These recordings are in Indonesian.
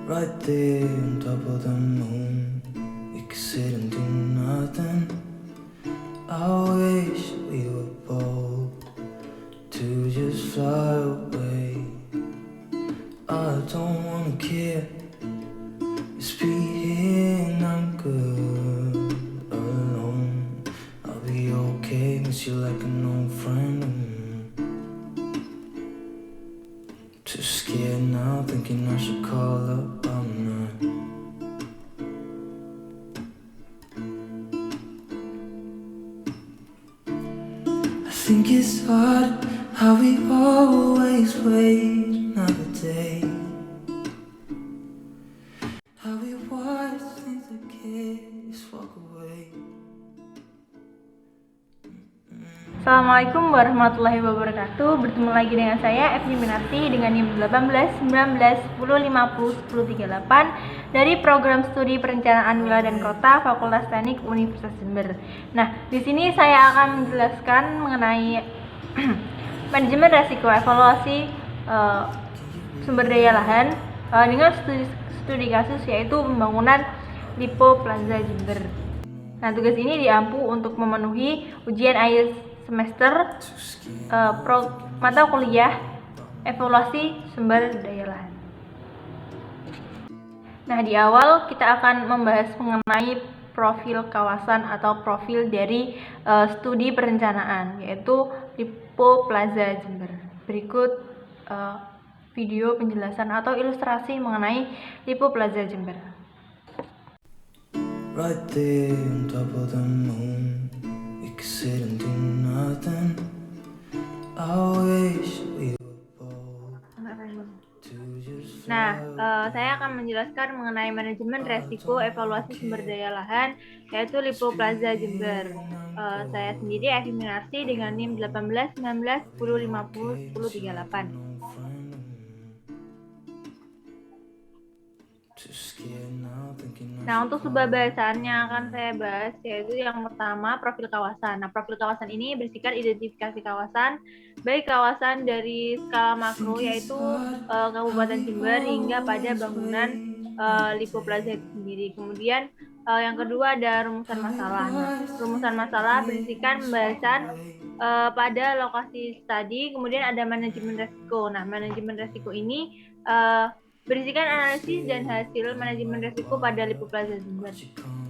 Right there on top of the moon, we could sit and do nothing. I wish we were bold to just fly away. I don't wanna care, just be here and I'm good alone. I'll be okay, miss you like an old friend. Too scared now, thinking I should call up all night. I think it's hard how we always wait another day. How we watch things that kids walk away. Assalamualaikum warahmatullahi wabarakatuh. Bertemu lagi dengan saya Evni Minarti dengan NIM 18 19 10 50 10 38 dari program studi perencanaan wilayah dan kota Fakultas Teknik Universitas Jember. Nah, di sini saya akan menjelaskan mengenai manajemen resiko evaluasi sumber daya lahan dengan studi kasus yaitu pembangunan Lipo Plaza Jember. Nah, tugas ini diampu untuk memenuhi ujian akhir semester mata kuliah evaluasi sumber daya lahan. Nah, di awal kita akan membahas mengenai profil kawasan atau profil dari studi perencanaan, yaitu Lipo Plaza Jember. Berikut video penjelasan atau ilustrasi mengenai Lipo Plaza Jember. Right there on top of the moon, we could sit and do nothing. I wish we were bold to just Nah, saya akan menjelaskan mengenai manajemen resiko evaluasi sumber daya lahan, yaitu Lipo Plaza Jember. Saya sendiri Evi Minarti dengan NIM 18 19 10 50 10 38. Nah, untuk sebuah bahasannya akan saya bahas, yaitu yang pertama profil kawasan. Nah, profil kawasan ini berisikan identifikasi kawasan, baik kawasan dari skala makro, yaitu Kabupaten Jember, hingga pada bangunan Lipo Plaza itu sendiri. Kemudian yang kedua ada rumusan masalah. Nah, rumusan masalah berisikan pembahasan pada lokasi studi, kemudian ada manajemen resiko. Nah, manajemen resiko ini berisikan analisis dan hasil manajemen risiko pada Lipo Plaza Jember.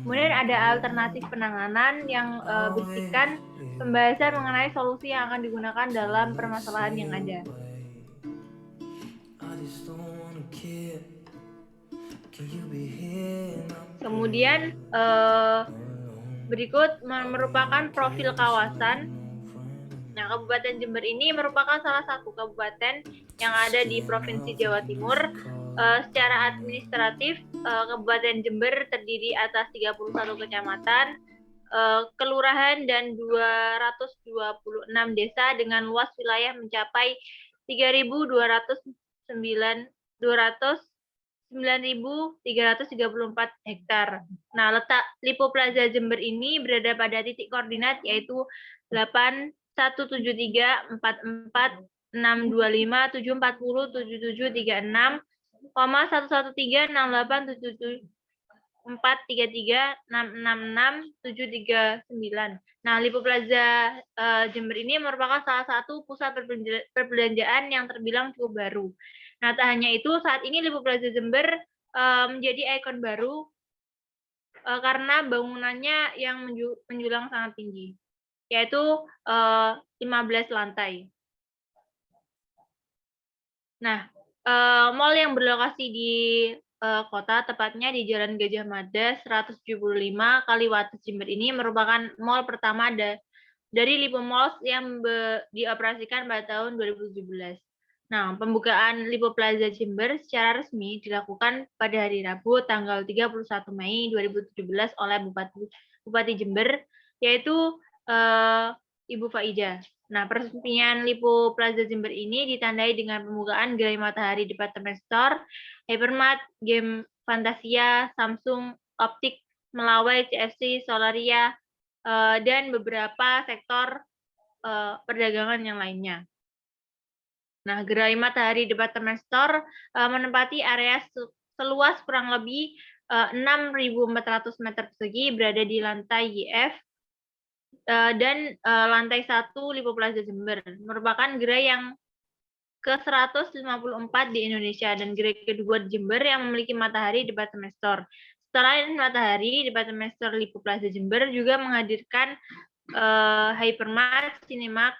Kemudian ada alternatif penanganan yang berisikan pembahasan mengenai solusi yang akan digunakan dalam permasalahan yang ada. Kemudian berikut merupakan profil kawasan. Nah, Kabupaten Jember ini merupakan salah satu kabupaten yang ada di Provinsi Jawa Timur. Secara administratif, Kabupaten Jember terdiri atas 31 kecamatan, kelurahan, dan 226 desa dengan luas wilayah mencapai 9.334 hektar. Nah, letak Lipo Plaza Jember ini berada pada titik koordinat yaitu 8,173,446,25,113,633,666,739. Nah, Lipo Plaza Jember ini merupakan salah satu pusat perbelanjaan yang terbilang cukup baru. Nah, tak hanya itu, saat ini Lipo Plaza Jember menjadi ikon baru karena bangunannya yang menjulang sangat tinggi, yaitu 15 lantai. Nah, mal yang berlokasi di kota, tepatnya di Jalan Gajah Mada 175 Kaliwates Jember ini merupakan mal pertama dari Lipo Malls yang dioperasikan pada tahun 2017. Nah, pembukaan Lipo Plaza Jember secara resmi dilakukan pada hari Rabu tanggal 31 Mei 2017 oleh Bupati Jember, yaitu Ibu Faida. Nah, peresmian Lipo Plaza Jember ini ditandai dengan pembukaan gerai matahari department store, Hypermart, Game Fantasia, Samsung, Optik, Melawai, CFC, Solaria, dan beberapa sektor perdagangan yang lainnya. Nah, gerai matahari department store menempati area seluas kurang lebih 6.400 meter persegi berada di lantai YF dan lantai 1 Lipo Plaza Jember. Merupakan gerai yang ke-154 di Indonesia dan gerai kedua di Jember yang memiliki Matahari Department Store. Selain Matahari, Department Store Lipo Plaza Jember juga menghadirkan Hypermart, Cinemax,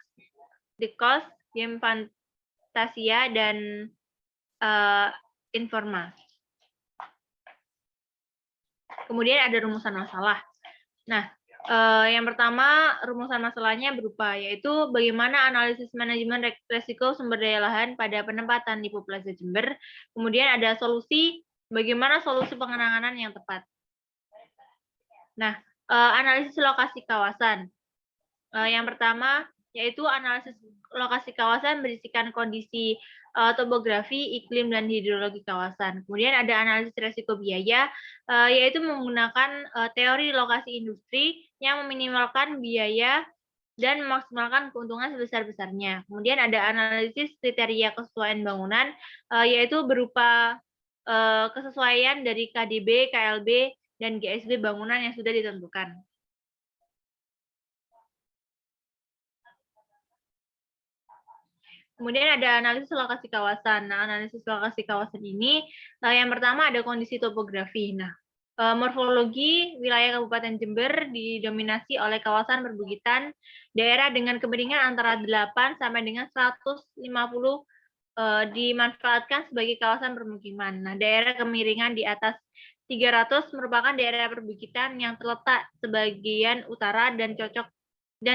The Cost, Game Fantasia, dan Informa. Kemudian ada rumusan masalah. Nah, yang pertama rumusan masalahnya berupa yaitu bagaimana analisis manajemen resiko sumber daya lahan pada penempatan Lipo Plaza Jember. Kemudian ada solusi, bagaimana solusi pengenangan yang tepat. Nah, analisis lokasi kawasan. Yang pertama yaitu analisis lokasi kawasan berisikan kondisi topografi, iklim, dan hidrologi kawasan. Kemudian ada analisis resiko biaya, yaitu menggunakan teori lokasi industri yang meminimalkan biaya dan memaksimalkan keuntungan sebesar-besarnya. Kemudian ada analisis kriteria kesesuaian bangunan, yaitu berupa kesesuaian dari KDB, KLB, dan GSB bangunan yang sudah ditentukan. Kemudian ada analisis lokasi kawasan. Nah, analisis lokasi kawasan ini yang pertama ada kondisi topografi. Nah, morfologi wilayah Kabupaten Jember didominasi oleh kawasan perbukitan, daerah dengan kemiringan antara 8 sampai dengan 150 dimanfaatkan sebagai kawasan permukiman. Nah, daerah kemiringan di atas 300 merupakan daerah perbukitan yang terletak sebagian utara dan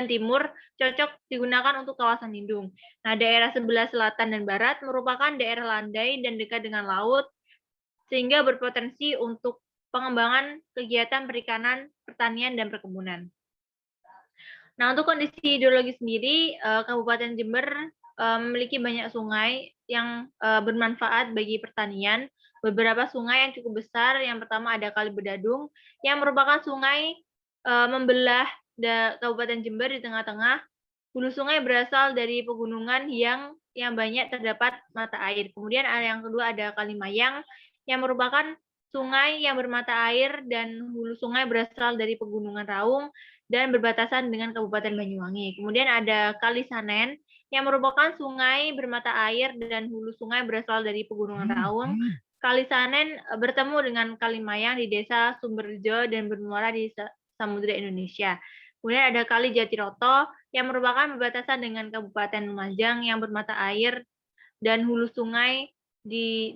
timur cocok digunakan untuk kawasan lindung. Nah, daerah sebelah selatan dan barat merupakan daerah landai dan dekat dengan laut, sehingga berpotensi untuk pengembangan kegiatan perikanan, pertanian, dan perkebunan. Nah, untuk kondisi hidrologi sendiri, Kabupaten Jember memiliki banyak sungai yang bermanfaat bagi pertanian. Beberapa sungai yang cukup besar, yang pertama ada Kali Bedadung, yang merupakan sungai membelah Kabupaten Jember di tengah-tengah. Hulu sungai berasal dari pegunungan yang banyak terdapat mata air. Kemudian yang kedua ada Kalimayang yang merupakan sungai yang bermata air dan hulu sungai berasal dari pegunungan Raung dan berbatasan dengan Kabupaten Banyuwangi. Kemudian ada Kali Sanen yang merupakan sungai bermata air dan hulu sungai berasal dari pegunungan Raung. Kali Sanen bertemu dengan Kalimayang di Desa Sumberjo dan bermuara di Samudra Indonesia. Kemudian ada Kali Jatiroto yang merupakan berbatasan dengan Kabupaten Lumajang yang bermata air dan hulu sungai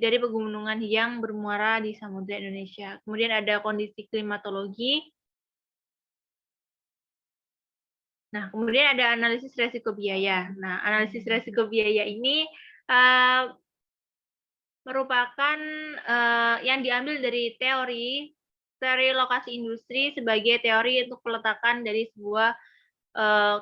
dari pegunungan yang bermuara di Samudra Indonesia. Kemudian ada kondisi klimatologi. Nah, kemudian ada analisis resiko biaya. Nah, analisis resiko biaya ini merupakan yang diambil dari teori lokasi industri sebagai teori untuk peletakan dari sebuah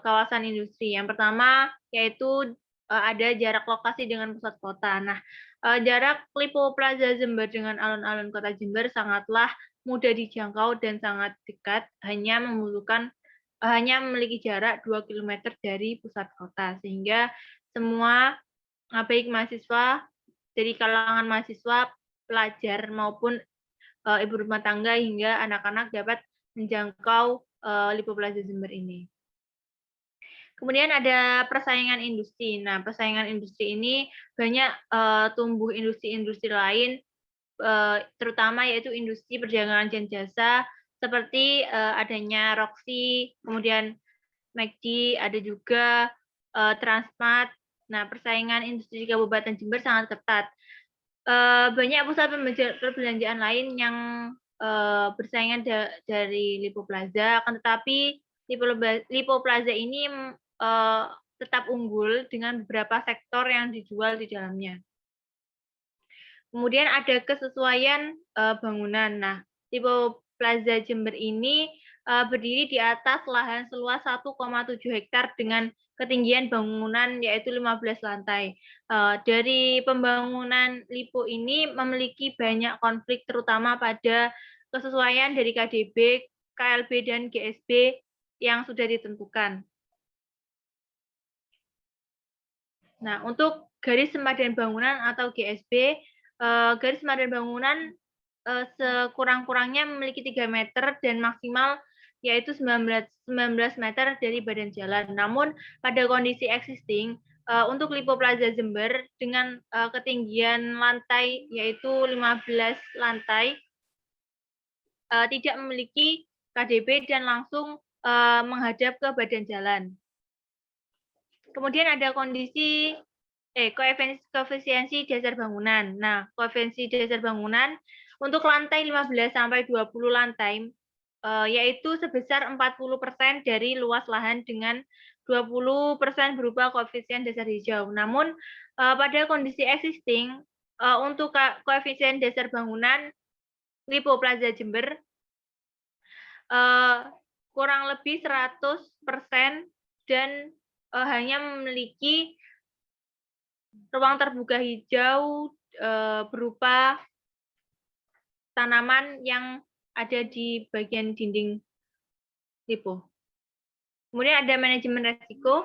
kawasan industri. Yang pertama yaitu ada jarak lokasi dengan pusat kota. Nah, jarak Lipo Plaza Jember dengan alun-alun kota Jember sangatlah mudah dijangkau dan sangat dekat, hanya memiliki jarak 2 km dari pusat kota, sehingga semua baik mahasiswa dari kalangan mahasiswa, pelajar maupun ibu rumah tangga hingga anak-anak dapat menjangkau Lipo Plaza Jember ini. Kemudian ada persaingan industri. Nah, persaingan industri ini banyak tumbuh industri-industri lain, terutama yaitu industri perdagangan dan jasa, seperti adanya Roxy, kemudian McD, ada juga Transmart. Nah, persaingan industri di Kabupaten Jember sangat ketat. Banyak pusat perbelanjaan lain yang bersaingan dari Lipo Plaza, akan tetapi Lipo Plaza ini tetap unggul dengan beberapa sektor yang dijual di dalamnya. Kemudian ada kesesuaian bangunan. Nah, Lipo Plaza Jember ini berdiri di atas lahan seluas 1,7 hektar dengan ketinggian bangunan yaitu 15 lantai. Dari pembangunan Lipo ini memiliki banyak konflik terutama pada kesesuaian dari KDB, KLB, dan GSB yang sudah ditentukan. Nah, untuk garis sempadan bangunan atau GSB garis badan bangunan sekurang-kurangnya memiliki 3 meter dan maksimal yaitu 19 meter dari badan jalan. Namun pada kondisi existing untuk Lipo Plaza Jember dengan ketinggian lantai yaitu 15 lantai tidak memiliki KDB dan langsung menghadap ke badan jalan. Kemudian ada kondisi koefisiensi dasar bangunan. Nah, koefisiensi dasar bangunan untuk lantai 15 sampai 20 lantai yaitu sebesar 40% dari luas lahan dengan 20% berupa koefisien dasar hijau. Namun pada kondisi existing untuk koefisien dasar bangunan Lipo Plaza Jember kurang lebih 100% dan hanya memiliki ruang terbuka hijau berupa tanaman yang ada di bagian dinding Lipo. Kemudian ada manajemen resiko.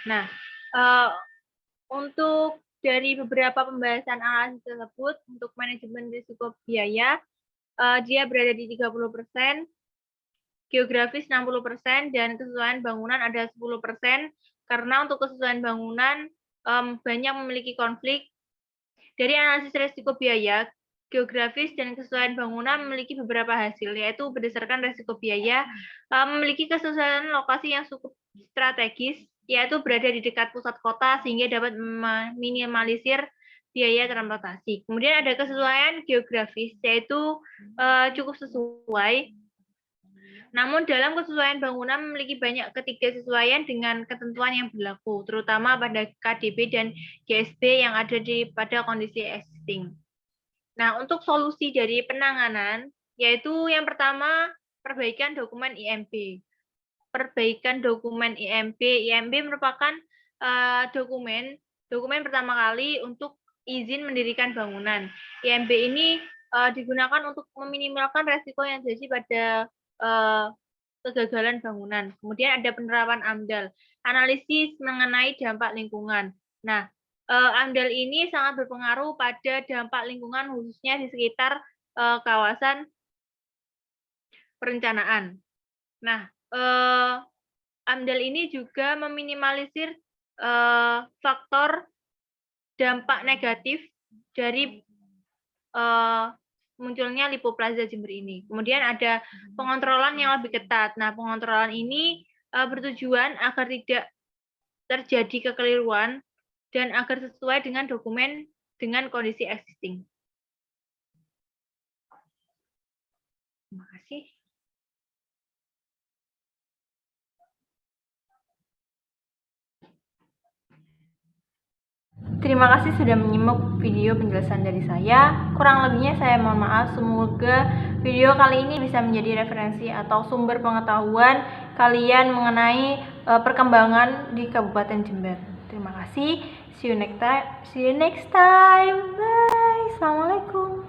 Nah, untuk dari beberapa pembahasan analisis tersebut, untuk manajemen risiko biaya, dia berada di 30%, geografis 60%, dan kesesuaian bangunan ada 10%, karena untuk kesesuaian bangunan banyak memiliki konflik. Dari analisis risiko biaya, geografis dan kesesuaian bangunan memiliki beberapa hasil, yaitu berdasarkan risiko biaya, memiliki kesesuaian lokasi yang cukup strategis, yaitu berada di dekat pusat kota sehingga dapat meminimalisir biaya transportasi. Kemudian ada kesesuaian geografis, yaitu cukup sesuai. Namun dalam kesesuaian bangunan memiliki banyak ketidaksesuaian dengan ketentuan yang berlaku, terutama pada KDB dan GSB yang ada pada kondisi existing. Nah, untuk solusi dari penanganan, yaitu yang pertama, perbaikan dokumen IMB. Perbaikan dokumen IMB. IMB merupakan dokumen pertama kali untuk izin mendirikan bangunan. IMB ini digunakan untuk meminimalkan resiko yang terjadi pada kegagalan bangunan. Kemudian ada penerapan AMDAL, analisis mengenai dampak lingkungan. Nah, AMDAL ini sangat berpengaruh pada dampak lingkungan khususnya di sekitar kawasan perencanaan. Nah, AMDAL ini juga meminimalisir faktor dampak negatif dari munculnya Lipo Plaza Jember ini. Kemudian ada pengontrolan yang lebih ketat. Nah, pengontrolan ini bertujuan agar tidak terjadi kekeliruan dan agar sesuai dengan dokumen dengan kondisi existing. Terima kasih. Terima kasih sudah menyimak video penjelasan dari saya. Kurang lebihnya saya mohon maaf. Semoga video kali ini bisa menjadi referensi atau sumber pengetahuan kalian mengenai perkembangan di Kabupaten Jember. Terima kasih. See you next time. Bye. Assalamualaikum.